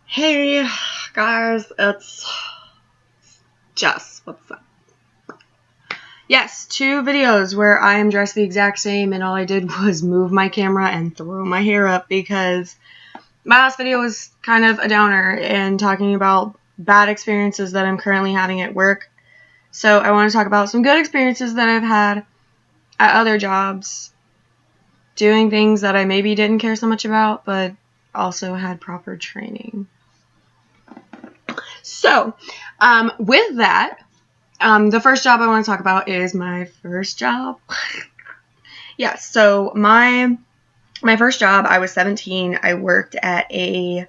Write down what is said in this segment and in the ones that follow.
Hey guys, it's Jess. What's up? Yes, two videos where I am dressed the exact same and all I did was move my camera and throw my hair up because my last video was kind of a downer and talking about bad experiences that I'm currently having at work. So I want to talk about some good experiences that I've had at other jobs, doing things that I maybe didn't care so much about, but also had proper training. So, with that, the first job I want to talk about is my first job. Yes, so my first job, I was 17. I worked at a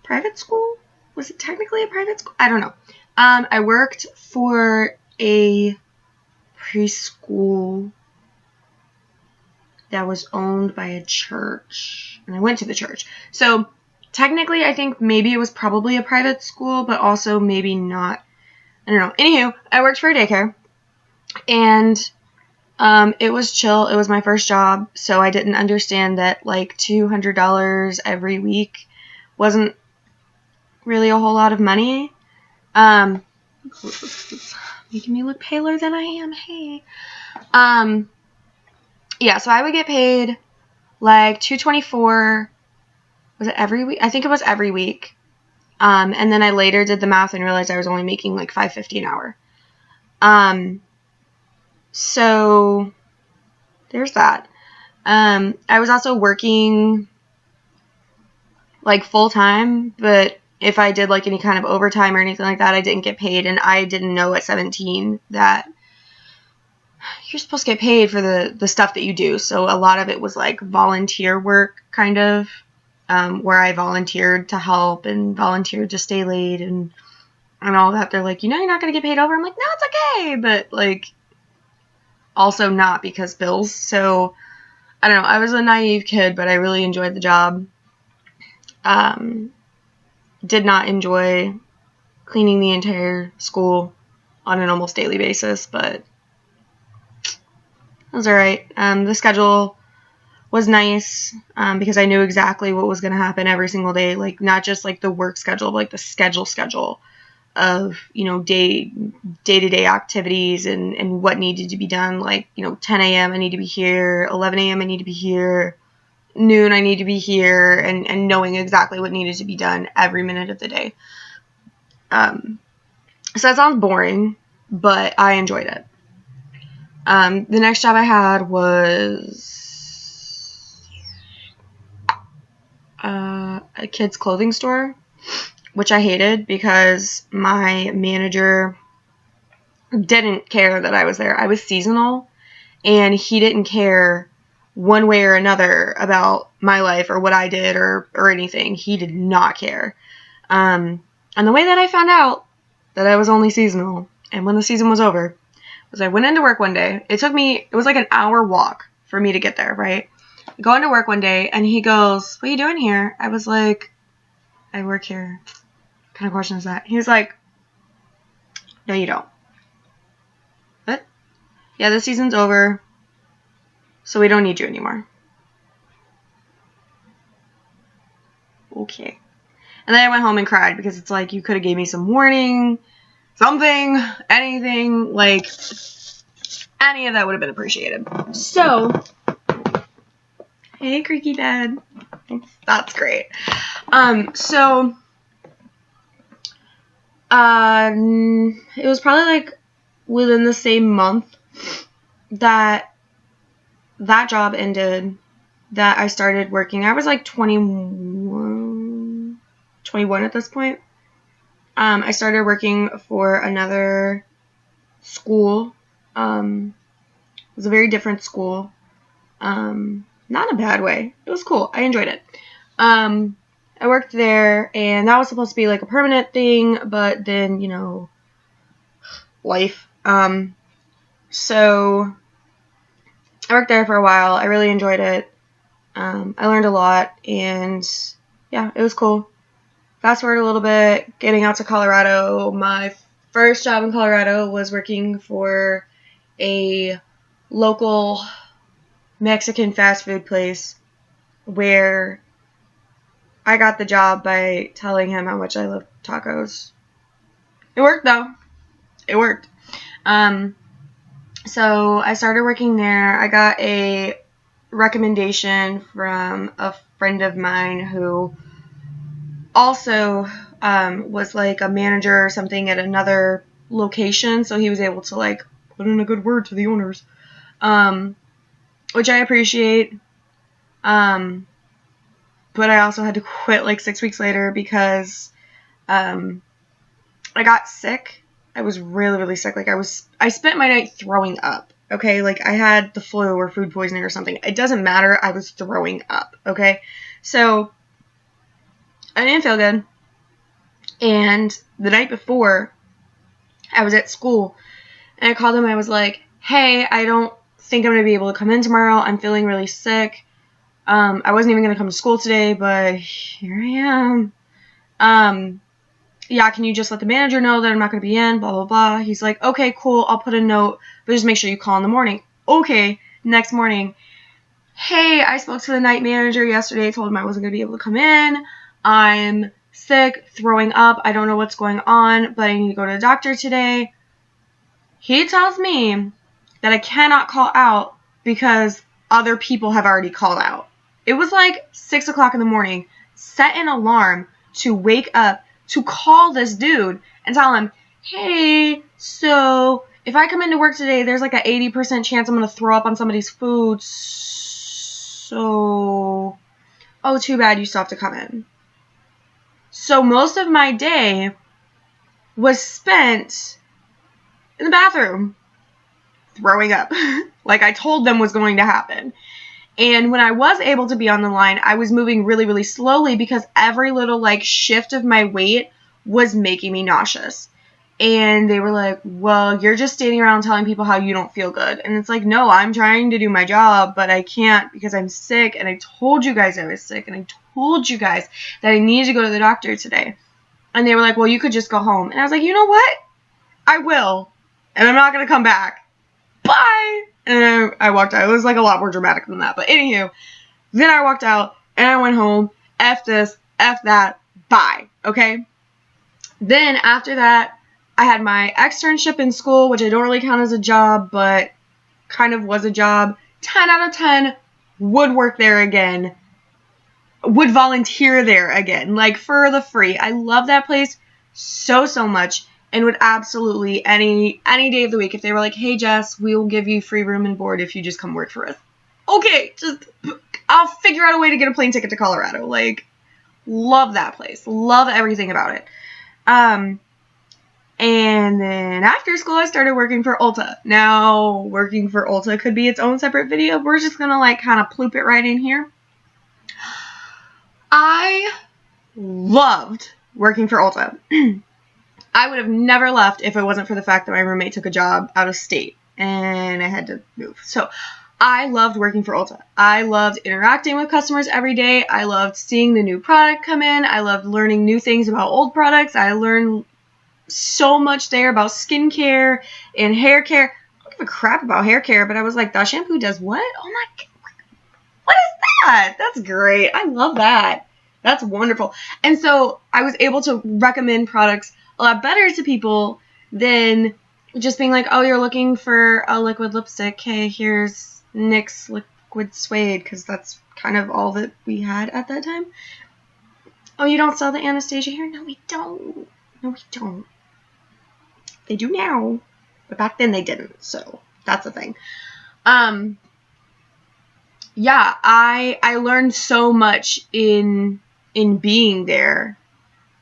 private school. Was it technically a private school? I don't know. I worked for a preschool that was owned by a church, and I went to the church. So technically, I think maybe it was probably a private school, but also maybe not. I don't know. Anywho, I worked for a daycare, and it was chill. It was my first job, so I didn't understand that like $200 every week wasn't really a whole lot of money. It's making me look paler than I am. Hey. Yeah, so I would get paid like $224. Was it every week? I think it was every week. And then I later did the math and realized I was only making like $5.50 an hour. So there's that. I was also working like full time, but if I did like any kind of overtime or anything like that, I didn't get paid, and I didn't know at 17 that you're supposed to get paid for the stuff that you do. So a lot of it was like volunteer work, kind of, where I volunteered to help and volunteered to stay late and all that. They're like, you're not going to get paid over. I'm like, no, it's okay, but like also not because bills. So I don't know. I was a naive kid, but I really enjoyed the job. Did not enjoy cleaning the entire school on an almost daily basis, but it was alright. The schedule was nice because I knew exactly what was going to happen every single day, like not just like the work schedule, but like the schedule of, day-to-day activities and what needed to be done. Like, 10 a.m. I need to be here, 11 a.m. I need to be here, noon I need to be here, and knowing exactly what needed to be done every minute of the day. So that sounds boring, but I enjoyed it. The next job I had was a kid's clothing store, which I hated because my manager didn't care that I was there. I was seasonal, and he didn't care one way or another about my life or what I did or anything. He did not care. And the way that I found out that I was only seasonal and when the season was over was I went into work one day. It was like an hour walk for me to get there, right? I go into work one day and he goes, what are you doing here? I was like, I work here. What kind of question is that? He was like, no, you don't. What? Yeah, the season's over, so we don't need you anymore. Okay. And then I went home and cried because it's like, you could have gave me some warning, something, anything, like any of that would have been appreciated. So, hey, creaky bed. That's great. So, it was probably like within the same month that job ended that I started working. I was like 21 at this point. I started working for another school. It was a very different school. Not in a bad way. It was cool. I enjoyed it. I worked there, and that was supposed to be like a permanent thing, but then, life. So I worked there for a while. I really enjoyed it. I learned a lot, and yeah, it was cool. Fast forward a little bit, getting out to Colorado. My first job in Colorado was working for a local Mexican fast food place where I got the job by telling him how much I love tacos. It worked though. It worked. So I started working there. I got a recommendation from a friend of mine who also was like a manager or something at another location, so he was able to like put in a good word to the owners, which I appreciate. But I also had to quit like 6 weeks later because I got sick. I was really, really sick. Like I spent my night throwing up. Okay, like I had the flu or food poisoning or something. It doesn't matter. I was throwing up. Okay, so I didn't feel good. And the night before, I was at school, and I called him. I was like, "Hey, I don't think I'm gonna be able to come in tomorrow. I'm feeling really sick. I wasn't even gonna come to school today, but here I am. Yeah, can you just let the manager know that I'm not gonna be in? Blah blah blah." He's like, "Okay, cool. I'll put a note, but just make sure you call in the morning." Okay. Next morning, "Hey, I spoke to the night manager yesterday. Told him I wasn't gonna be able to come in. I'm sick, throwing up. I don't know what's going on, but I need to go to the doctor today." He tells me that I cannot call out because other people have already called out. It was like 6 o'clock in the morning. Set an alarm to wake up to call this dude and tell him, "Hey, so if I come into work today, there's like an 80% chance I'm going to throw up on somebody's food. So, oh, too bad, you still have to come in." So most of my day was spent in the bathroom throwing up like I told them was going to happen. And when I was able to be on the line, I was moving really, really slowly because every little like shift of my weight was making me nauseous. And they were like, "Well, you're just standing around telling people how you don't feel good." And it's like, no, I'm trying to do my job, but I can't because I'm sick. And I told you guys I was sick. And I told you guys that I needed to go to the doctor today. And they were like, "Well, you could just go home." And I was like, "You know what? I will. And I'm not going to come back. Bye." And I walked out. It was like a lot more dramatic than that. But anywho, then I walked out and I went home. F this, F that, bye. Okay? Then after that, I had my externship in school, which I don't really count as a job, but kind of was a job. 10 out of 10 would work there again. Would volunteer there again. Like for the free. I love that place so, so much. And would absolutely, any day of the week, if they were like, "Hey, Jess, we will give you free room and board if you just come work for us." Okay, I'll figure out a way to get a plane ticket to Colorado. Like, love that place. Love everything about it. And then after school, I started working for Ulta. Now, working for Ulta could be its own separate video. We're just going to, like, kind of ploop it right in here. I loved working for Ulta. I would have never left if it wasn't for the fact that my roommate took a job out of state and I had to move. So I loved working for Ulta. I loved interacting with customers every day. I loved seeing the new product come in. I loved learning new things about old products. I learned so much there about skincare and hair care. I don't give a crap about hair care, but I was like, that shampoo does what? Oh my God. What is that? That's great. I love that. That's wonderful. And so I was able to recommend products a lot better to people than just being like, "Oh, you're looking for a liquid lipstick. Hey, here's NYX Liquid Suede," because that's kind of all that we had at that time. "Oh, you don't sell the Anastasia here?" No, we don't. No, we don't. They do now, but back then they didn't. So that's the thing. Yeah, I learned so much in being there,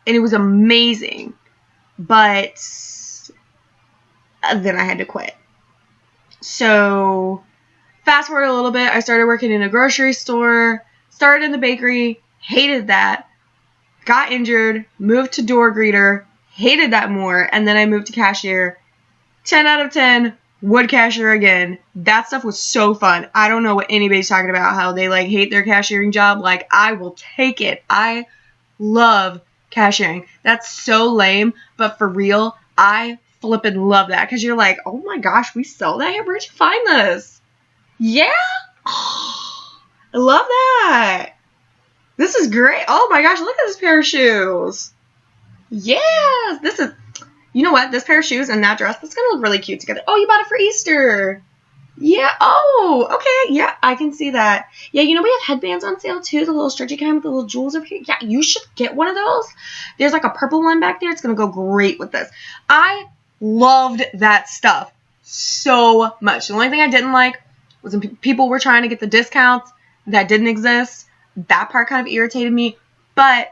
and it was amazing. But then I had to quit. So fast forward a little bit, I started working in a grocery store, started in the bakery, hated that, got injured, moved to door greeter, hated that more, and then I moved to cashier. 10 out of 10, would cashier again. That stuff was so fun. I don't know what anybody's talking about, how they like hate their cashiering job. Like, I will take it. I love cashiering. That's so lame, but for real, I flippin' love that, because you're like, "Oh my gosh, we sell that here? Where'd you find this?" Yeah? Oh, I love that. This this is great. Oh my gosh, look at this pair of shoes. Yes, this is, you know what? This pair of shoes and that dress, that's going to look really cute together. Oh, you bought it for Easter. Yeah. Oh, okay. Yeah, I can see that. Yeah, you know, we have headbands on sale too. The little stretchy kind with the little jewels over here. Yeah, you should get one of those. There's like a purple one back there. It's going to go great with this. I loved that stuff so much. The only thing I didn't like was when people were trying to get the discounts that didn't exist. That part kind of irritated me. But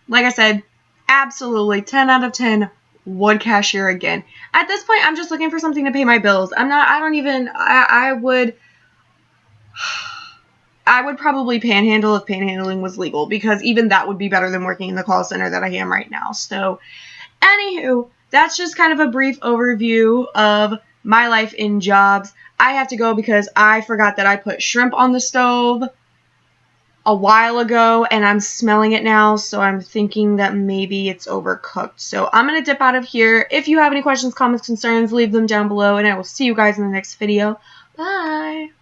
like I said, absolutely 10 out of 10 would cashier again. At this point, I'm just looking for something to pay my bills. I would probably panhandle if panhandling was legal, because even that would be better than working in the call center that I am right now. So, anywho, that's just kind of a brief overview of my life in jobs. I have to go because I forgot that I put shrimp on the stove a while ago and I'm smelling it now, so I'm thinking that maybe it's overcooked. So I'm going to dip out of here. If you have any questions, comments, concerns, leave them down below, and I will see you guys in the next video. Bye!